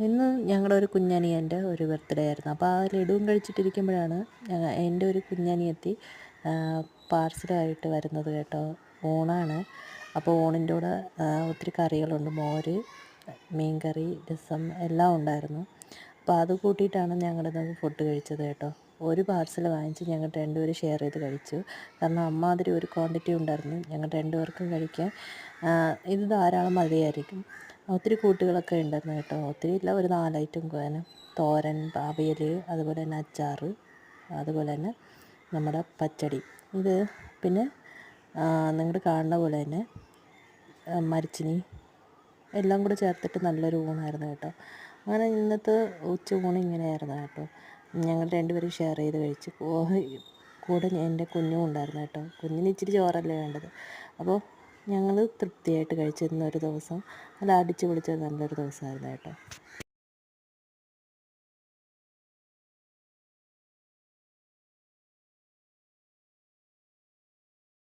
ഇന്ന് ഞങ്ങളുടെ ഒരു കുഞ്ഞനിയൻ്റെ ഒരു ബർത്ത്ഡേ ആയിരുന്നു. അപ്പോൾ ആ ലഡുവും കഴിച്ചിട്ടിരിക്കുമ്പോഴാണ് എൻ്റെ ഒരു കുഞ്ഞനിയത്തി പാർസലുമായിട്ട് വരുന്നത് കേട്ടോ. ഊണാണ്. അപ്പോൾ ഊണിൻ്റെ കൂടെ ഒത്തിരി കറികളുണ്ട്. മോര്, മീൻകറി, രസം എല്ലാം ഉണ്ടായിരുന്നു. അപ്പോൾ അത് കൂട്ടിയിട്ടാണ് ഞങ്ങളിന്ന് ഫുഡ് കഴിച്ചത് കേട്ടോ. ഒരു പാർസൽ വാങ്ങിച്ച് ഞങ്ങൾ രണ്ടുപേരും ഷെയർ ചെയ്ത് കഴിച്ചു. കാരണം അമ്മാതിരി ഒരു ക്വാണ്ടിറ്റി ഉണ്ടായിരുന്നു ഞങ്ങൾ രണ്ടുപേർക്കും കഴിക്കാൻ. ഇത് ധാരാളം മതിയായിരിക്കും. ഒത്തിരി കൂട്ടുകളൊക്കെ ഉണ്ടായിരുന്നു കേട്ടോ. ഒത്തിരി ഇല്ല, ഒരു 4 ഐറ്റം തോരൻ, അവിയൽ, അതുപോലെ തന്നെ അച്ചാർ, അതുപോലെ തന്നെ നമ്മുടെ പച്ചടി. ഇത് പിന്നെ നിങ്ങൾ കാണുന്ന പോലെ തന്നെ മരച്ചിനി എല്ലാം കൂടെ ചേർത്തിട്ട് നല്ലൊരു ഊണായിരുന്നു കേട്ടോ. അങ്ങനെ ഇന്നത്തെ ഉച്ചയൂണ് ഇങ്ങനെയായിരുന്നു കേട്ടോ. ഞങ്ങൾ രണ്ടുപേരും ഷെയർ ചെയ്ത് കഴിച്ചു. കൂടെ എൻ്റെ കുഞ്ഞും ഉണ്ടായിരുന്നു കേട്ടോ. കുഞ്ഞിന് ഇച്ചിരി ചോറല്ലേ വേണ്ടത്. അപ്പോൾ ഞങ്ങൾ തൃപ്തിയായിട്ട് കഴിച്ചിരുന്ന ഒരു ദിവസം. നല്ല അടിച്ച് പൊളിച്ച നല്ലൊരു ദിവസമായിരുന്നു കേട്ടോ.